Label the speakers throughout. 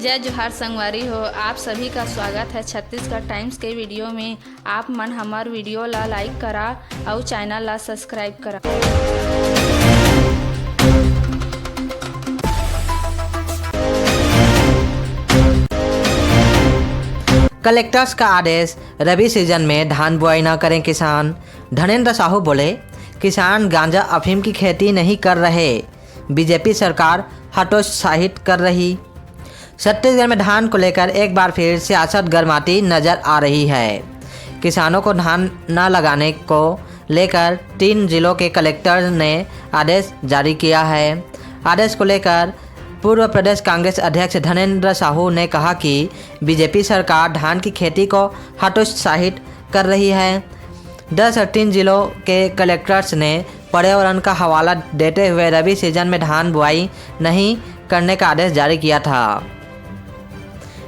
Speaker 1: जय जोहार संगवारी हो। आप सभी का स्वागत है छत्तीसगढ़ टाइम्स के वीडियो में। आप मन हमार वीडियो ला लाइक करा और चैनल ला सब्सक्राइब करा।
Speaker 2: कलेक्टर्स का आदेश, रबी सीजन में धान बुआई न करें किसान। धनेंद्र साहू बोले, किसान गांजा अफीम की खेती नहीं कर रहे, बीजेपी सरकार हतोत्साहित कर रही। छत्तीसगढ़ में धान को लेकर एक बार फिर सियासत गर्माती नजर आ रही है। किसानों को धान न लगाने को लेकर 3 जिलों के कलेक्टर ने आदेश जारी किया है। आदेश को लेकर पूर्व प्रदेश कांग्रेस अध्यक्ष धनेंद्र साहू ने कहा कि बीजेपी सरकार धान की खेती को हतोत्साहित कर रही है। 10 और 3 जिलों के कलेक्टर्स ने पर्यावरण का हवाला देते हुए रबी सीजन में धान बुआई नहीं करने का आदेश जारी किया था।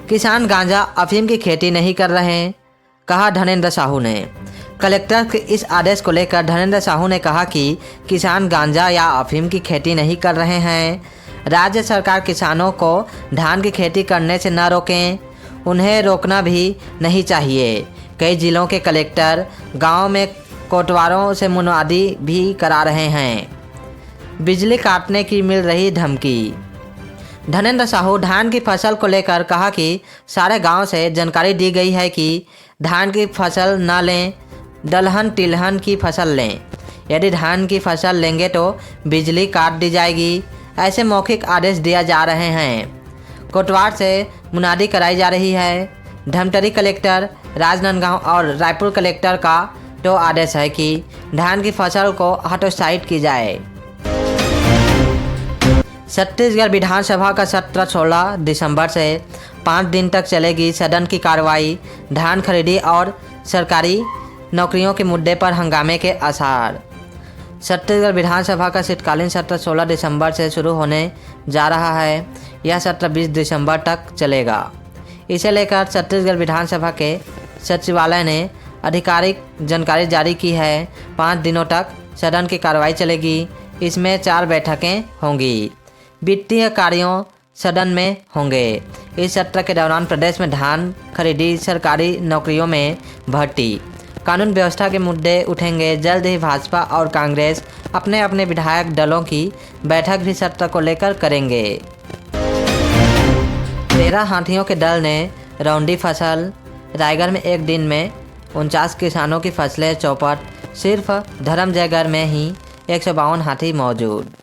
Speaker 2: किसान गांजा अफीम की खेती नहीं कर रहे, कहा धनेंद्र साहू ने। कलेक्टर के इस आदेश को लेकर धनेंद्र साहू ने कहा कि किसान गांजा या अफीम की खेती नहीं कर रहे हैं। राज्य सरकार किसानों को धान की खेती करने से न रोकें, उन्हें रोकना भी नहीं चाहिए। कई जिलों के कलेक्टर गांव में कोटवारों से मुनादी भी करा रहे हैं। बिजली काटने की मिल रही धमकी। धनेंद्र साहू धान की फसल को लेकर कहा कि सारे गांव से जानकारी दी गई है कि धान की फसल न लें, दलहन तिलहन की फसल लें। यदि धान की फसल लेंगे तो बिजली काट दी जाएगी। ऐसे मौखिक आदेश दिया जा रहे हैं। कोटवार से मुनादी कराई जा रही है। धमतरी कलेक्टर, राजनांदगांव और रायपुर कलेक्टर का तो आदेश है कि धान की फसल को हतोत्साहित की जाए। छत्तीसगढ़ विधानसभा का सत्र 16 दिसंबर से 5 दिन तक चलेगी। सदन की कार्रवाई, धान खरीदी और सरकारी नौकरियों के मुद्दे पर हंगामे के आसार। छत्तीसगढ़ विधानसभा का शीतकालीन सत्र 16 दिसंबर से शुरू होने जा रहा है। यह सत्र 20 दिसंबर तक चलेगा। इसे लेकर छत्तीसगढ़ विधानसभा के सचिवालय ने आधिकारिक जानकारी जारी की है। 5 दिनों तक सदन की कार्रवाई चलेगी। इसमें 4 बैठकें होंगी। वित्तीय कार्यों सदन में होंगे। इस सत्र के दौरान प्रदेश में धान खरीदी, सरकारी नौकरियों में भर्ती, कानून व्यवस्था के मुद्दे उठेंगे। जल्द ही भाजपा और कांग्रेस अपने अपने विधायक दलों की बैठक भी सत्र को लेकर करेंगे। 13 हाथियों के दल ने रौंदी फसल। रायगढ़ में एक दिन में 49 किसानों की फसलें चौपट। सिर्फ धर्मजयगढ़ में ही 152 हाथी मौजूद।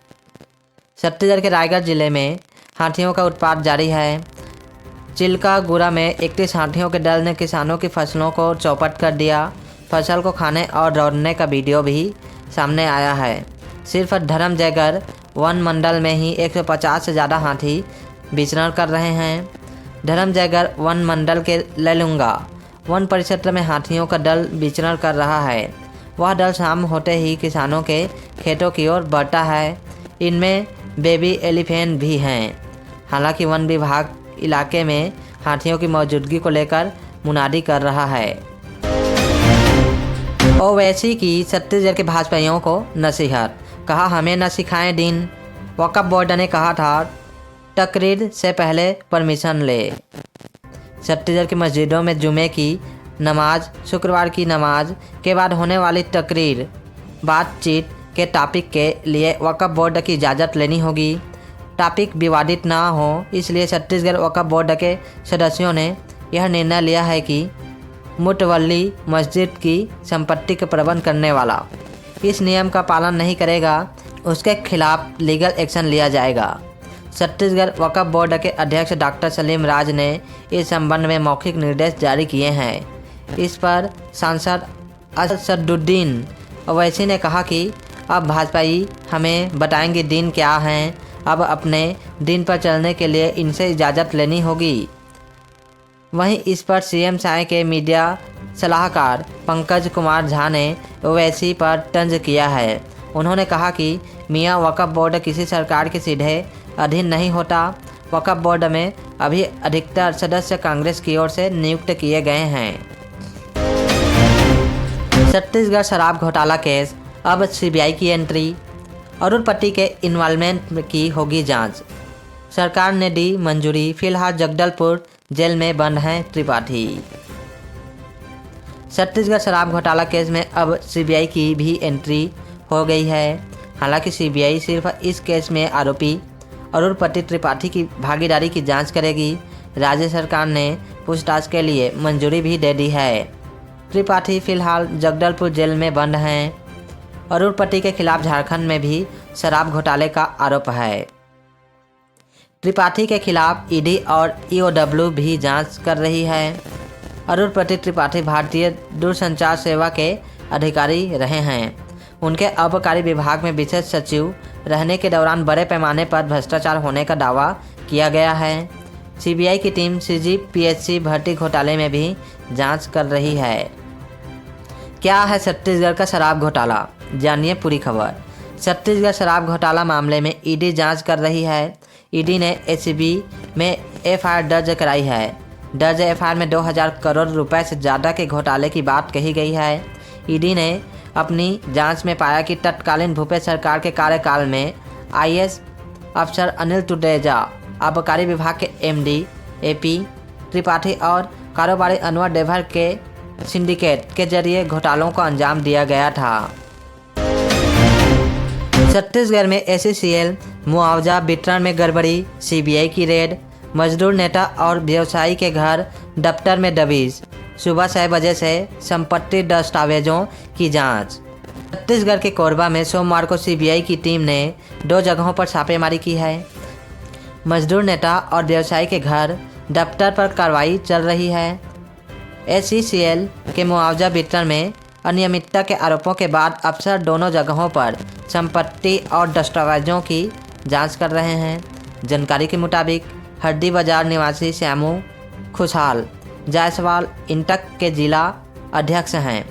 Speaker 2: छत्तीसगढ़ के रायगढ़ जिले में हाथियों का उत्पात जारी है। चिल्का गुरा में 31 हाथियों के दल ने किसानों की फसलों को चौपट कर दिया। फसल को खाने और दौड़ने का वीडियो भी सामने आया है। सिर्फ धर्मजयगढ़ वन मंडल में ही 150 से ज़्यादा हाथी विचरण कर रहे हैं। धर्मजयगढ़ वन मंडल के लेलुंगा वन परिक्षेत्र में हाथियों का दल विचरण कर रहा है। वह दल शाम होते ही किसानों के खेतों की ओर बढ़ता है। इनमें बेबी एलिफेंट भी हैं। हालांकि वन विभाग इलाके में हाथियों की मौजूदगी को लेकर मुनादी कर रहा है। ओवैसी की छत्तीसगढ़ के भाजपाइयों को नसीहत, कहा हमें न सिखाएं दिन। वक्फ बोर्ड ने कहा था तकरीर से पहले परमिशन ले। छत्तीसगढ़ की मस्जिदों में जुमे की नमाज, शुक्रवार की नमाज के बाद होने वाली तकरीर, बातचीत के टॉपिक के लिए वक्फ बोर्ड की इजाज़त लेनी होगी। टॉपिक विवादित ना हो, इसलिए छत्तीसगढ़ वक्फ बोर्ड के सदस्यों ने यह निर्णय लिया है कि मुतवल्ली मस्जिद की संपत्ति का प्रबंध करने वाला इस नियम का पालन नहीं करेगा, उसके खिलाफ लीगल एक्शन लिया जाएगा। छत्तीसगढ़ वक्फ बोर्ड के अध्यक्ष डॉक्टर सलीम राज ने इस संबंध में मौखिक निर्देश जारी किए हैं। इस पर सांसद असदुद्दीन ओवैसी ने कहा कि अब भाजपाई हमें बताएंगे दिन क्या हैं। अब अपने दिन पर चलने के लिए इनसे इजाज़त लेनी होगी। वहीं इस पर सीएम साय के मीडिया सलाहकार पंकज कुमार झा ने ओवैसी पर तंज किया है। उन्होंने कहा कि मियां वक्फ बोर्ड किसी सरकार के सीधे अधीन नहीं होता। वक्फ बोर्ड में अभी अधिकतर सदस्य कांग्रेस की ओर से नियुक्त किए गए हैं। छत्तीसगढ़ शराब घोटाला केस, अब सीबीआई की एंट्री। अरुण पट्टी के इन्वॉल्वमेंट की होगी जांच। सरकार ने दी मंजूरी, फिलहाल जगदलपुर जेल में बंद हैं त्रिपाठी। छत्तीसगढ़ शराब घोटाला केस में अब सीबीआई की भी एंट्री हो गई है। हालांकि सीबीआई सिर्फ इस केस में आरोपी अरुणपति त्रिपाठी की भागीदारी की जांच करेगी। राज्य सरकार ने पूछताछ के लिए मंजूरी भी दे दी है। त्रिपाठी फिलहाल जगदलपुर जेल में बंद हैं। अरुणपति के खिलाफ झारखंड में भी शराब घोटाले का आरोप है। त्रिपाठी के खिलाफ ईडी और ईओडब्ल्यू भी जांच कर रही है। अरुणपति त्रिपाठी भारतीय दूरसंचार सेवा के अधिकारी रहे हैं। उनके आबकारी विभाग में विशेष सचिव रहने के दौरान बड़े पैमाने पर भ्रष्टाचार होने का दावा किया गया है। सीबीआई की टीम सीजीपीएससी भर्ती घोटाले में भी जांच कर रही है। क्या है छत्तीसगढ़ का शराब घोटाला, जानिए पूरी खबर। छत्तीसगढ़ शराब घोटाला मामले में ईडी जांच कर रही है। ईडी ने एसीबी में एफआईआर दर्ज कराई है। दर्ज एफआईआर में 2000 करोड़ रुपए से ज़्यादा के घोटाले की बात कही गई है। ईडी ने अपनी जांच में पाया कि तत्कालीन भूपेश सरकार के कार्यकाल में आईएएस अफसर अनिल टुडेजा, आबकारी विभाग के एमडी एपी त्रिपाठी और कारोबारी अनवर डेभर के सिंडिकेट के जरिए घोटालों को अंजाम दिया गया था। छत्तीसगढ़ में एससीएल मुआवजा वितरण में गड़बड़ी, सीबीआई की रेड। मजदूर नेता और व्यवसायी के घर दफ्तर में दबिश, सुबह 6 बजे से संपत्ति दस्तावेजों की जांच। छत्तीसगढ़ के कोरबा में सोमवार को सीबीआई की टीम ने 2 जगहों पर छापेमारी की है। मजदूर नेता और व्यवसायी के घर दफ्तर पर कार्रवाई चल रही है। एससीएल के मुआवजा वितरण में अनियमितता के आरोपों के बाद अफसर दोनों जगहों पर संपत्ति और दस्तावेजों की जांच कर रहे हैं। जानकारी के मुताबिक हड्डी बाजार निवासी श्यामू खुशहाल जायसवाल इंटक के जिला अध्यक्ष हैं।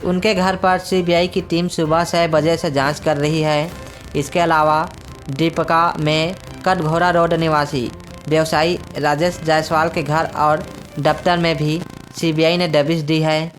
Speaker 2: उनके घर पर सीबीआई की टीम सुबह 6 बजे से जांच कर रही है। इसके अलावा दीपका में कटघोरा रोड निवासी व्यवसायी राजेश जायसवाल के घर और दफ्तर में भी सीबीआई ने दबिश दी है।